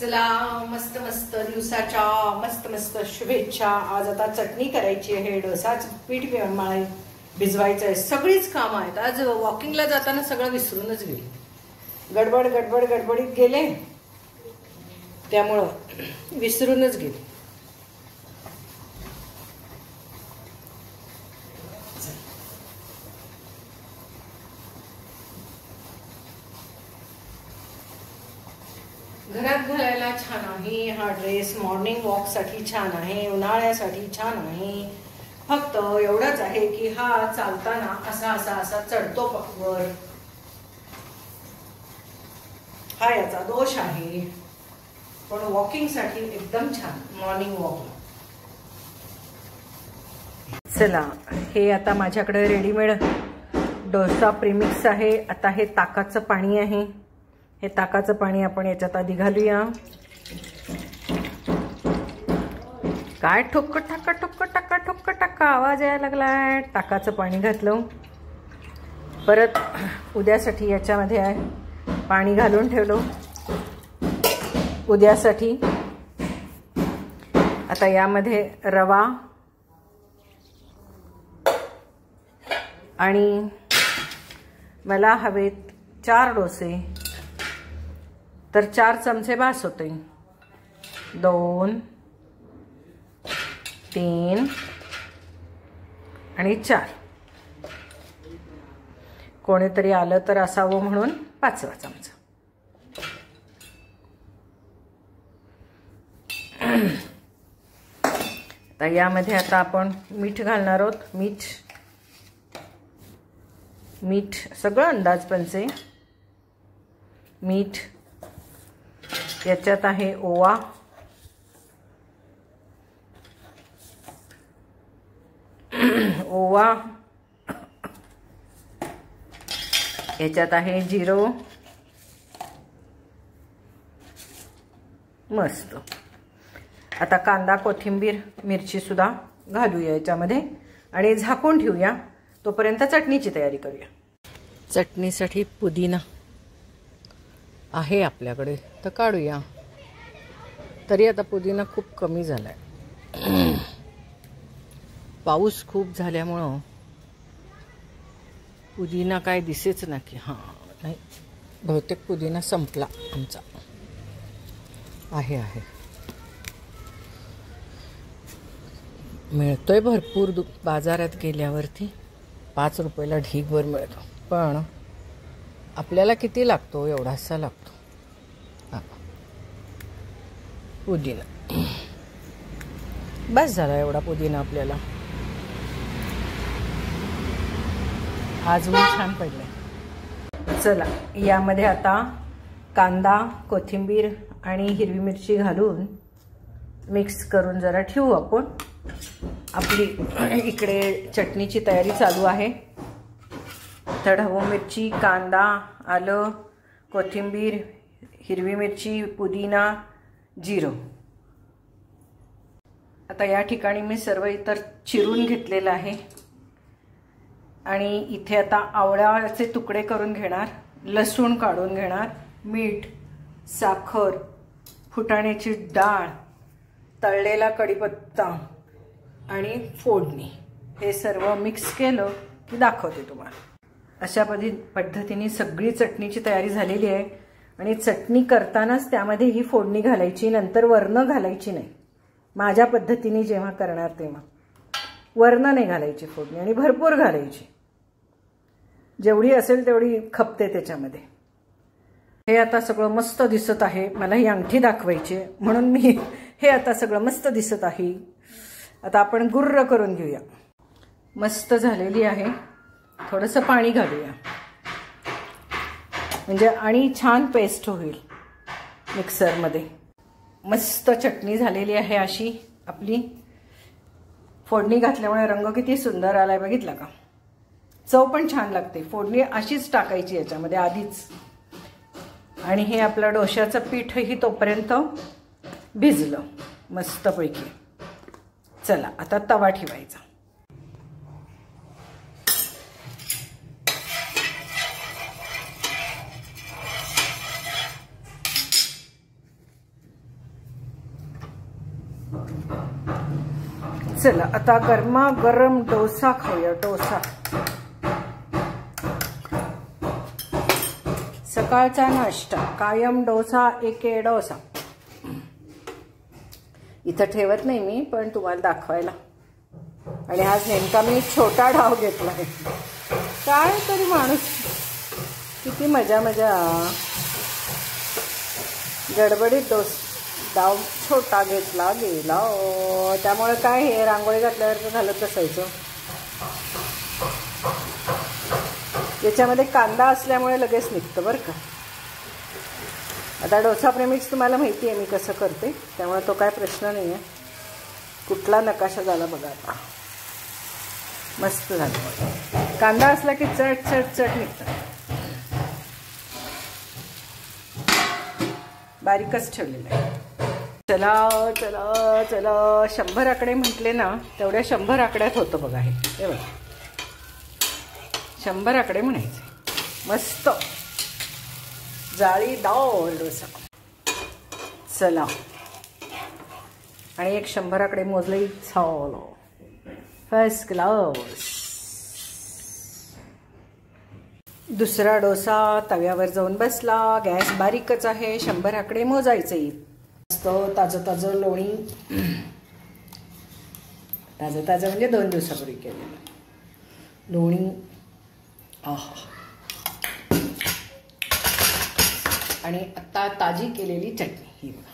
चला मस्त मस्त दिवसाच्या मस्त मस्त शुभेच्छा। आज आता चटणी करायची आहे, डोसाच पीठ भिजवायचं आहे, सगळीच कामं आहेत। आज वॉकिंगला जाताना सगळं विसरूनच गेले, गडबडीत गेले, त्यामुळं विसरूनच गेले। घरात घालायला छान आहे हा ड्रेस, मॉर्निंग वॉक साठी छान आहे, उन्हाळ्यासाठी छान आहे। फक्त एवढंच आहे की हा चालताना असा चढतो वर, हा याचा दोष आहे। पण वॉकिंग साठी एकदम छान, मॉर्निंग वॉक। चला, हे आता माझ्याकडे रेडीमेड डोसा प्रीमिक्स आहे। आता हे ताकाचं पाणी आहे, हे ताकाचं पाणी आपण याच्यात आधी घालूया। काय ठोक टाका आवाज यायला लागलाय। ताकाचं पाणी घातलं, परत उद्यासाठी याच्यामध्ये आहे पाणी घालून ठेवलं उद्यासाठी। आता यामध्ये रवा आणि मला हवेत 4 डोसे, तर 4 चमचे बास होते। 2 3 आणि 4, कोणीतरी आलं तर असावं म्हणून 5वा चमचा। तर यामध्ये आता आपण मीठ घालणार आहोत। मीठ सगळं अंदाजपंचे मीठ। याच्यात आहे ओवा, याच्यात आहे जिरं, मस्त। आता कांदा, कोथिंबीर, मिरची सुद्धा घालूया याच्यामध्ये आणि झाकून ठेवूया, तोपर्यंत चटणीची तयारी करूया। चटणीसाठी पुदिना आहे आपल्याकडे तर काढूया, तरी आता पुदिना खूप कमी झालाय, पाऊस खूप झाल्यामुळं पुदिना काय दिसेच ना की नाही, बहुतेक पुदिना संपला आमचा। आहे मिळतोय भरपूर, बाजारात गेल्यावरती 5 रुपयाला ढीगभर मिळतो, पण आपल्याला किती लागतो? एवढासा लागतो पुदिना। बस झाला एवढा पुदिना आपल्याला। आज ऊन छान पडलंय। चला, यामध्ये आता कांदा, कोथिंबीर आणि हिरवी मिरची घालून मिक्स करून जरा ठेवू आपण। आपली इकडे चटणीची तयारी चालू आहे। तर ढबू मिरची, कांदा, आलं, कोथिंबीर, हिरवी मिरची, पुदिना, जिरं। आता या ठिकाणी मी सर्व इतर चिरून घेतलेलं आहे आणि इथे आता आवळ्याचे तुकडे करून घेणार, लसूण काढून घेणार, मीठ, साखर, फुटाण्याची डाळ, तळलेला कढीपत्ता आणि फोडणी, हे सर्व मिक्स केलं की दाखवते तुम्हाला। अशा पद्धतीने सगळी चटणीची तयारी झालेली आहे आणि चटणी करतानाच त्यामध्ये ही फोडणी घालायची, नंतर वरण घालायची नाही। माझ्या पद्धतीने जेव्हा करणार तेव्हा वरण नाही घालायची फोडणी, आणि भरपूर घालायची, जेवढी असेल तेवढी खपते त्याच्यामध्ये। हे आता सगळं मस्त दिसत आहे, मला ही अंगठी दाखवायची म्हणून मी हे आता सगळं मस्त दिसत आहे। आता आपण गुर्र करून घेऊया। मस्त झालेली आहे, थोडंसं पाणी घालूया म्हणजे आणि छान पेस्ट होईल मिक्सरमध्ये। मस्त चटणी झालेली आहे अशी आपली। फोडणी घातल्यामुळे रंग किती सुंदर आलाय बघितला का? चव पण छान लागते। फोडणी अशीच टाकायची याच्यामध्ये आधीच, आणि हे आपलं डोश्याचं पीठही तोपर्यंत भिजलं मस्तपैकी। चला, आता तवा ठेवायचा। चला आता गरमागरम डोसा खाऊया. डोसा सकाळचा नाश्ता कायम डोसा एके डोसा. इथं ठेवत नाही मी, पण तुम्हाला दाखवायला. आणि आज नेमका मी छोटा डाव घेतला आहे. काय तरी माणूस किती मजा मजा. गडबडीत डाव छोटा घेतला गेला. त्यामुळे काय हे रांगोळी घातल्यावर घालत बसायचं. याच्यामध्ये कांदा असल्यामुळे लगेच निघतं बरं का. आता डोसा प्रेमिक्स तुम्हाला माहिती आहे मी कसं करते, त्यामुळे तो काय प्रश्न नाही आहे. कुठला नकाशा झाला बघा आता. मस्त झालं. कांदा असला की चट चट चट निघतं. बारीकच ठेवलेलं आहे. चला चला चला 100 आकडे म्हटले ना, तेवढ्या 100 आकड्यात होतं बघा. हे बघा 100 आकडे म्हणायचे. मस्त जाळीदार डोसा. चला आणि एक 100 आकडे मोजले. चालो फर्स्ट क्लास. दुसरा डोसा तव्यावर जाऊन बसला. गॅस बारीकच आहे. 100 आकडे मोजायचे. मस्त ताजं ताजं लोणी. ताजं ताजं म्हणजे 2 दिवसापूर्वी केलेलं लोणी. आहा. आणि आत्ता ताजी केलेली चटणी. ही बघा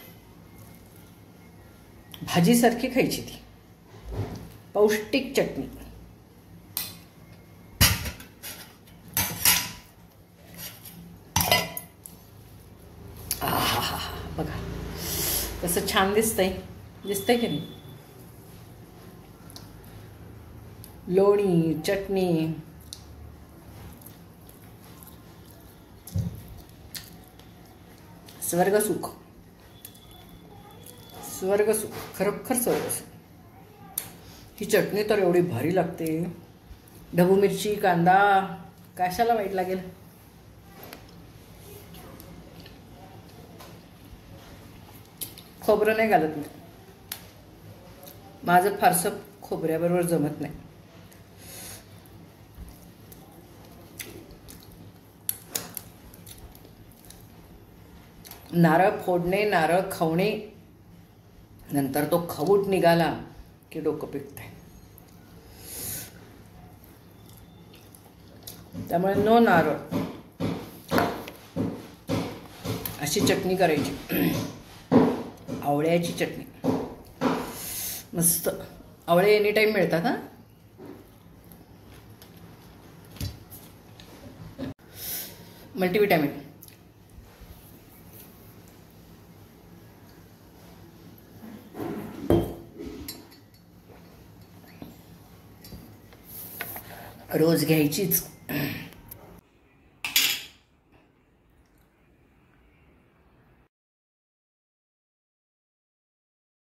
भाजीसारखी खायची ती. पौष्टिक चटणी. आहा बघा कसं छान दिसतंय. दिसतंय की नाही. लोणी चटणी स्वर्गसुख. स्वर्गसुख खरोखर स्वर्गसुख. ही चटणी तर एवढी भारी लागते. ढबू मिरची कांदा कशाला वाईट लागेल. खोबरं नाही घालत मी. माझं फारसं खोबऱ्याबरोबर जमत नाही. नारळ फोडणे नारळ खवणे नंतर तो खवूट निघाला की डोकं पिकते. त्यामुळे नो नारळ अशी चटणी करायची. आवळ्याची चटणी मस्त. आवळे एनी टाइम मिळतात. हा मल्टीविटॅमिन. रोज घ्यायचीच.